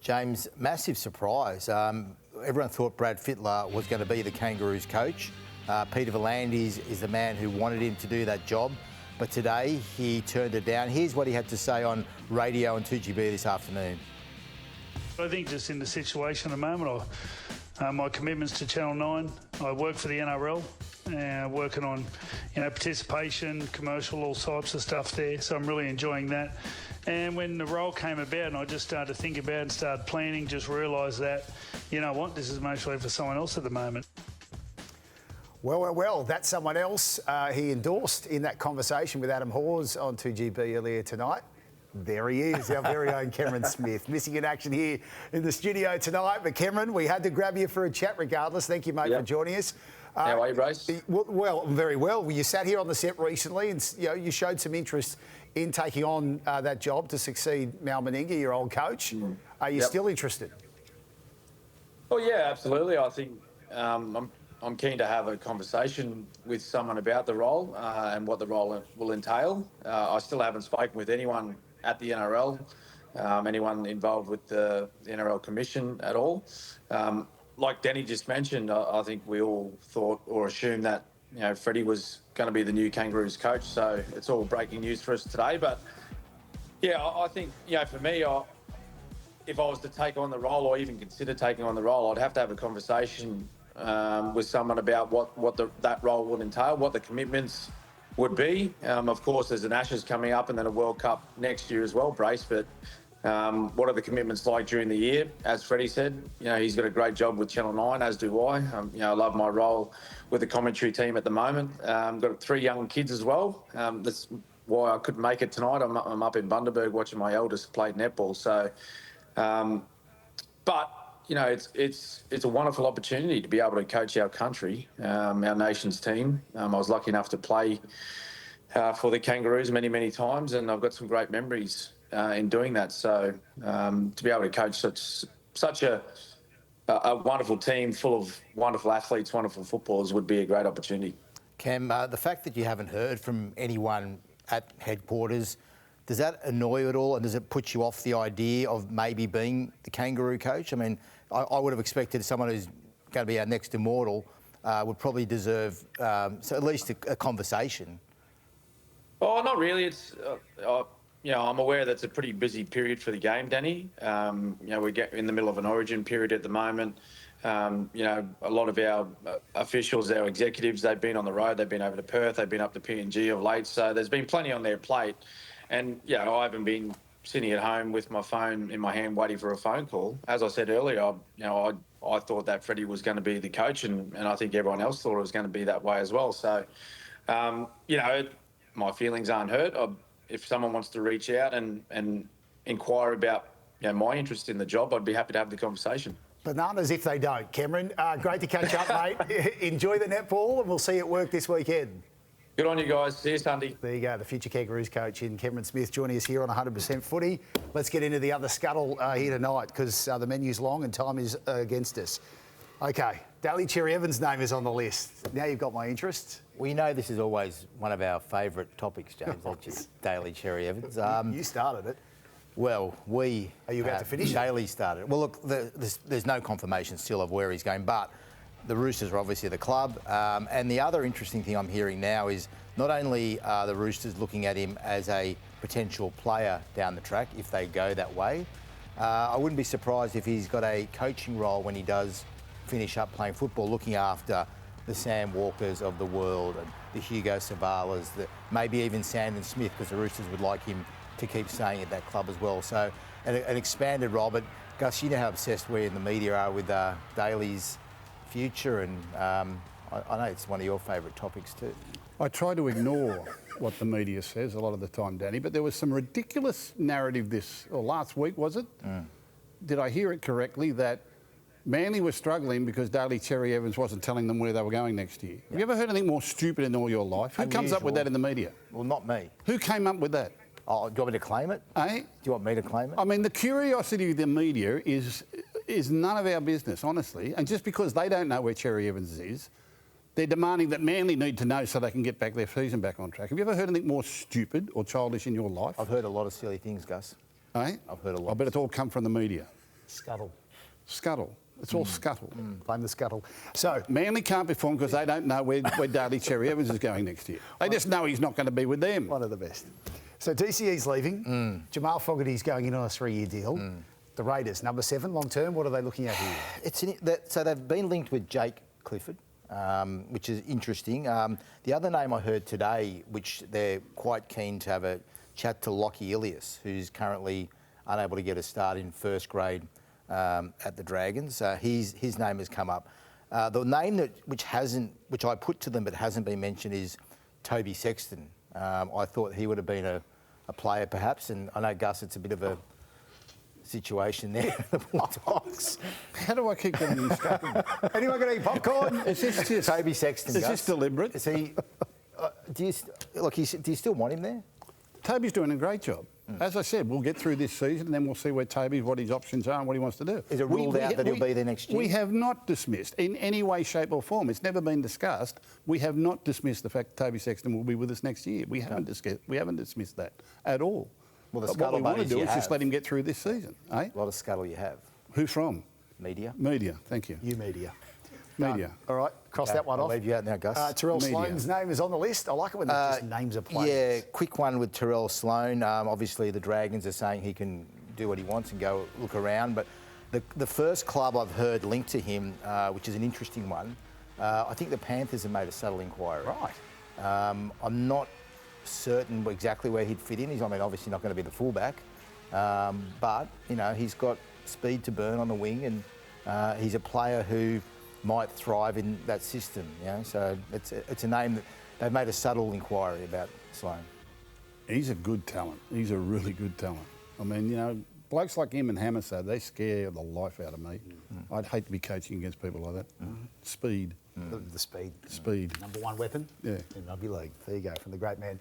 James, massive surprise. Everyone thought Brad Fittler was going to be the Kangaroos coach. Peter V'landys is the man who wanted him to do that job. But today he turned it down. Here's what he had to say on radio on 2GB this afternoon. I think just in the situation at the moment, my commitments to Channel 9, I work for the NRL, working on, participation, commercial, all types of stuff there. So I'm really enjoying that. And when the role came about and I just started to think about it and started planning, just realised that, you know what, this is mostly for someone else at the moment. Well, that's someone else he endorsed in that conversation with Adam Hawes on 2GB earlier tonight. There he is, our very own Cameron Smith, missing in action here in the studio tonight. But Cameron, we had to grab you for a chat regardless. Thank you, mate, for joining us. How are you, Brace? Well, very well. You sat here on the set recently and you showed some interest in taking on that job to succeed Mal Meninga, your old coach. Are you still interested? Well, yeah, absolutely. I think I'm keen to have a conversation with someone about the role and what the role will entail. I still haven't spoken with anyone at the NRL, anyone involved with the NRL Commission at all. Like Danny just mentioned, I think we all thought or assumed that Freddie was going to be the new Kangaroos coach. So it's all breaking news for us today. But yeah, I think for me, if I was to take on the role or even consider taking on the role, I'd have to have a conversation with someone about what that role would entail, what the commitments would be. Of course, there's an Ashes coming up and then a World Cup next year as well, Brace. But what are the commitments like during the year? As Freddie said, he's got a great job with Channel 9, as do I. I love my role with the commentary team at the moment. Got 3 young kids as well. That's why I couldn't make it tonight. I'm up in Bundaberg watching my eldest play netball. So, but it's a wonderful opportunity to be able to coach our country, our nation's team. I was lucky enough to play for the Kangaroos many, many times, and I've got some great memories in doing that. So to be able to coach such a wonderful team full of wonderful athletes, wonderful footballers would be a great opportunity. Cam, the fact that you haven't heard from anyone at headquarters, does that annoy you at all, and does it put you off the idea of maybe being the Kangaroo coach? I mean, I would have expected someone who's going to be our next immortal would probably deserve so at least a conversation. Oh, not really. It's I'm aware that it's a pretty busy period for the game, Danny. We get in the middle of an origin period at the moment. A lot of our officials, our executives, they've been on the road. They've been over to Perth. They've been up to PNG of late. So there's been plenty on their plate. And, I haven't been sitting at home with my phone in my hand waiting for a phone call. As I said earlier, I thought that Freddie was going to be the coach, and I think everyone else thought it was going to be that way as well. So, my feelings aren't hurt. If someone wants to reach out and inquire about my interest in the job, I'd be happy to have the conversation. Bananas if they don't. Cameron, great to catch up, mate. Enjoy the netball, and we'll see you at work this weekend. Good on you guys. See you Sunday. There you go, the future Kangaroos coach in Cameron Smith joining us here on 100% Footy. Let's get into the other scuttle here tonight because the menu's long and time is against us. OK, Daly Cherry Evans' name is on the list. Now you've got my interest. We know this is always one of our favourite topics, James, that's just Daly Cherry Evans. You started it. Well, we... Are you about to finish it? Daly started it. Well, look, there's no confirmation still of where he's going, but the Roosters are obviously the club. And the other interesting thing I'm hearing now is not only are the Roosters looking at him as a potential player down the track, if they go that way, I wouldn't be surprised if he's got a coaching role when he does finish up playing football, looking after the Sam Walkers of the world and the Hugo Savalas, maybe even Sandon Smith, because the Roosters would like him to keep staying at that club as well. So an expanded role. But Gus, you know how obsessed we in the media are with Daly's future, and I know it's one of your favourite topics too. I try to ignore what the media says a lot of the time, Danny, but there was some ridiculous narrative last week, was it? Did I hear it correctly that Manly was struggling because Daly Cherry Evans wasn't telling them where they were going next year? Have you ever heard anything more stupid in all your life? Who comes up with that in the media? Well, not me. Who came up with that? Oh, do you want me to claim it? Eh? Do you want me to claim it? I mean, the curiosity of the media is none of our business, honestly. And just because they don't know where Cherry Evans is, they're demanding that Manly need to know so they can get their season back on track. Have you ever heard anything more stupid or childish in your life? I've heard a lot of silly things, Gus. Eh? I've heard a lot. I bet it's all come from the media. Scuttle. Scuttle. It's all scuttle. Blame the scuttle. So, Manly can't perform because they don't know where Daly Cherry Evans is going next year. They just know he's not going to be with them. one of the best. So DCE's leaving. Jamal Fogarty's going in on a 3-year deal. The Raiders, number 7, long term. What are they looking at here? So they've been linked with Jake Clifford, which is interesting. The other name I heard today, which they're quite keen to have a chat to Lockie Ilias, who's currently unable to get a start in first grade at the Dragons. His name has come up. The name which I put to them but hasn't been mentioned is Toby Sexton. I thought he would have been a player perhaps, and I know, Gus, it's a bit of a situation there in the Bulldogs. How do I keep getting instructed? Anyone got any popcorn? Is this just... Toby Sexton, Is Gus. this deliberate? Is he... do you still want him there? Toby's doing a great job. As I said, we'll get through this season and then we'll see where Toby, what his options are and what he wants to do. Is it ruled out that he'll be there next year? We have not dismissed, in any way, shape or form, it's never been discussed, we have not dismissed the fact that Toby Sexton will be with us next year. We haven't dismissed that at all. Well, the But what scuttle we want to buddies do you is just have. let him get through this season. Eh? A lot of scuttle you have. Who from? Media. Media, thank you. You media. Media. All right, cross that one I'll off. leave you out now, Gus. Terrell Media. Sloan's name is on the list. I like it when just names are players. Yeah, quick one with Terrell Sloan. Obviously, the Dragons are saying he can do what he wants and go look around. But the first club I've heard linked to him, which is an interesting one, I think the Panthers have made a subtle inquiry. Right. I'm not certain exactly where he'd fit in. He's, obviously not going to be the fullback, but he's got speed to burn on the wing, and he's a player who might thrive in that system. So it's a name that they've made a subtle inquiry about Sloan. He's a good talent. He's a really good talent. I mean, blokes like him and Hammersad, they scare the life out of me. I'd hate to be coaching against people like that. Speed. The speed. Speed. Number 1 weapon Yeah. in rugby league. There you go, from the great man.